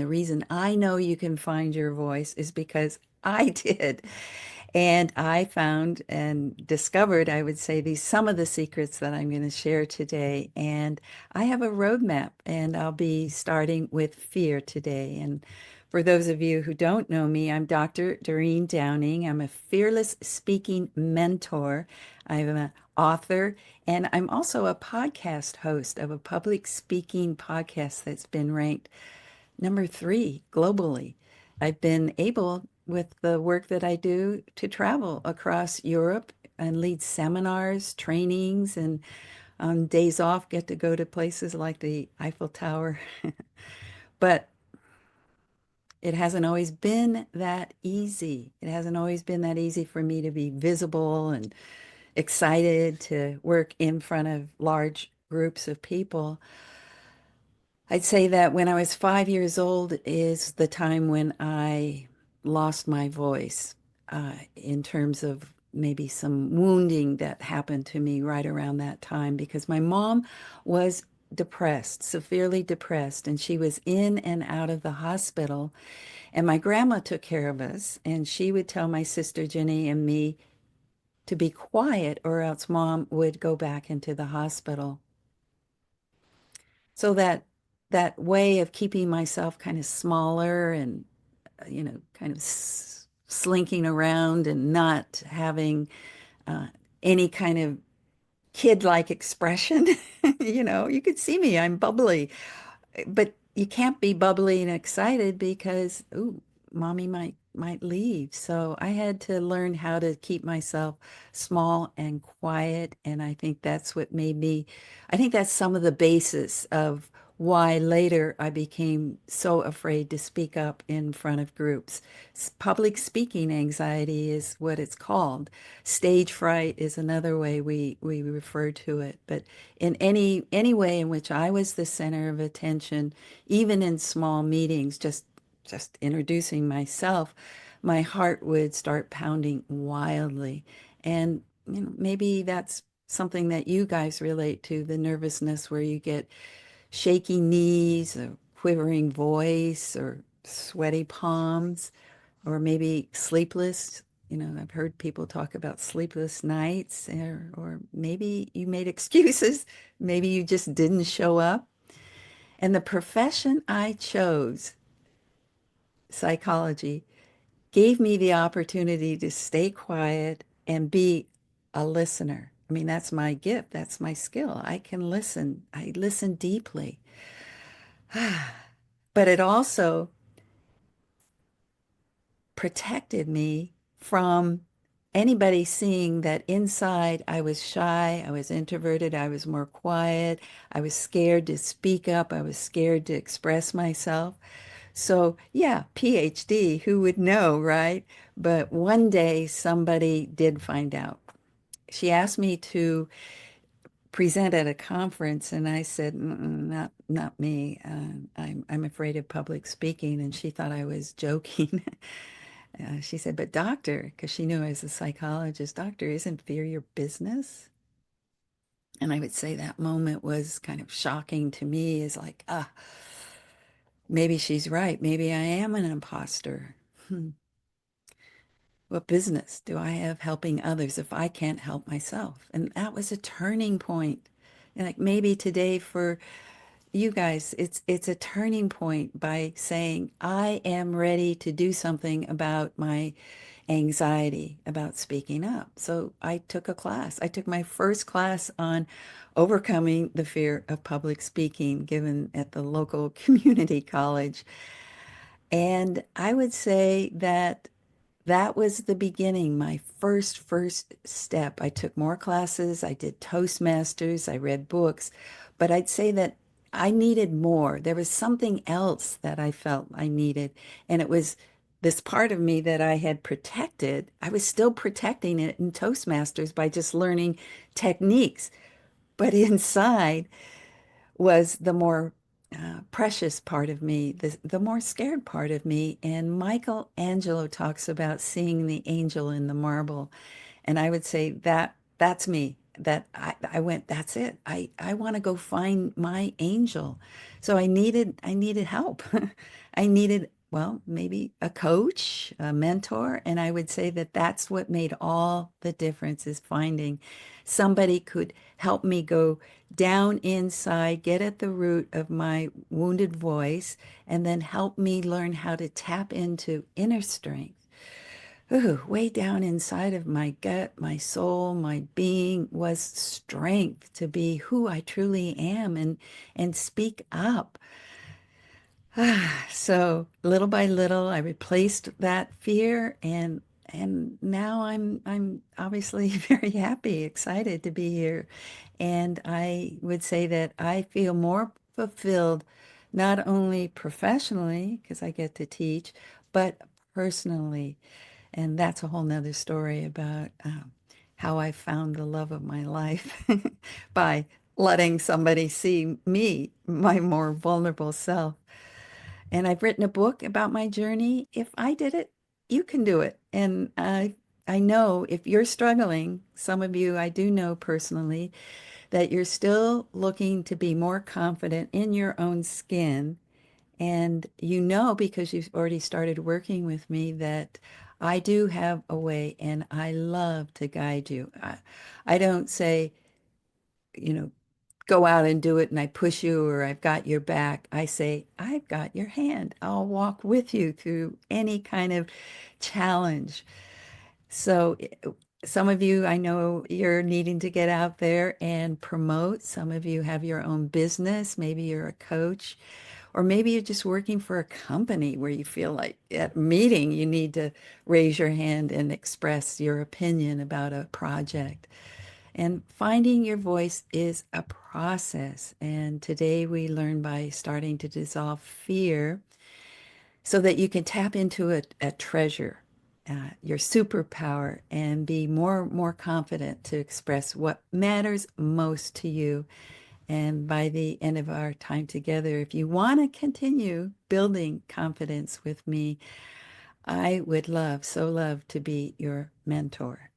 The reason I know you can find your voice is because I did. And I found and discovered, I would say, these some of the secrets that I'm going to share today. And I have a roadmap, and I'll be starting with fear today. And for those of you who don't know me, I'm Dr. Doreen Downing. I'm a fearless speaking mentor. I'm an author, and I'm also a podcast host of a public speaking podcast that's been ranked number 3 globally. I've been able, with the work that I do, to travel across Europe and lead seminars, trainings, and on days off, get to go to places like the Eiffel Tower. But it hasn't always been that easy. It hasn't always been that easy for me to be visible and excited to work in front of large groups of people. I'd say that when I was 5 years old is the time when I lost my voice, in terms of maybe some wounding that happened to me right around that time because my mom was depressed, severely depressed, and she was in and out of the hospital. And my grandma took care of us, and she would tell my sister Jenny and me to be quiet or else mom would go back into the hospital. So that way of keeping myself kind of smaller and kind of slinking around and not having uh, any kind of kid-like expression. You could see me, I'm bubbly, but you can't be bubbly and excited because, ooh, mommy might leave. So I had to learn how to keep myself small and quiet. And I think that's some of the basis of why later I became so afraid to speak up in front of groups. Public speaking anxiety is what it's called. Stage fright is another way we refer to it. But in any way in which I was the center of attention, even in small meetings, just introducing myself, my heart would start pounding wildly. And maybe that's something that you guys relate to, the nervousness where you get shaky knees, a quivering voice, or sweaty palms, or maybe sleepless. I've heard people talk about sleepless nights, or maybe you made excuses. Maybe you just didn't show up. And the profession I chose, psychology, gave me the opportunity to stay quiet and be a listener. I mean, that's my gift. That's my skill. I can listen. I listen deeply. But it also protected me from anybody seeing that inside I was shy, I was introverted, I was more quiet, I was scared to speak up, I was scared to express myself. So, yeah, PhD, who would know, right? But one day somebody did find out. She asked me to present at a conference, and I said, not me. I'm afraid of public speaking." And she thought I was joking. She said, "But doctor," because she knew I was a psychologist, "Doctor, isn't fear your business?" And I would say that moment was kind of shocking to me, is like, maybe she's right. Maybe I am an imposter. What business do I have helping others if I can't help myself? And that was a turning point. And like maybe today for you guys, it's a turning point by saying, I am ready to do something about my anxiety about speaking up. So I took a class. I took my first class on overcoming the fear of public speaking given at the local community college. And I would say that that was the beginning, my first step. I took more classes, I did Toastmasters, I read books, but I'd say that I needed more. There was something else that I felt I needed, and it was this part of me that I had protected. I was still protecting it in Toastmasters by just learning techniques, but inside was the more precious part of me, the more scared part of me. And Michelangelo talks about seeing the angel in the marble. And I would say that that's me. That I went, that's it. I want to go find my angel. So I needed help. I needed, well, maybe a coach, a mentor, and I would say that that's what made all the difference is finding somebody could help me go down inside, get at the root of my wounded voice, and then help me learn how to tap into inner strength. Ooh, way down inside of my gut, my soul, my being was strength to be who I truly am and speak up. So little by little, I replaced that fear and now I'm obviously very happy, excited to be here. And I would say that I feel more fulfilled, not only professionally, because I get to teach, but personally. And that's a whole nother story about how I found the love of my life by letting somebody see me, my more vulnerable self. And I've written a book about my journey. If I did it, you can do it. And I know if you're struggling, some of you I do know personally, that you're still looking to be more confident in your own skin. And you know, because you've already started working with me, that I do have a way and I love to guide you. I don't say, you know, go out and do it and I push you or I've got your back. I say, I've got your hand. I'll walk with you through any kind of challenge. So some of you, I know you're needing to get out there and promote. Some of you have your own business. Maybe you're a coach, or maybe you're just working for a company where you feel like at a meeting you need to raise your hand and express your opinion about a project. And finding your voice is a process. And today we learn by starting to dissolve fear so that you can tap into a treasure, your superpower, and be more confident to express what matters most to you. And by the end of our time together, if you want to continue building confidence with me, I would love, so love to be your mentor.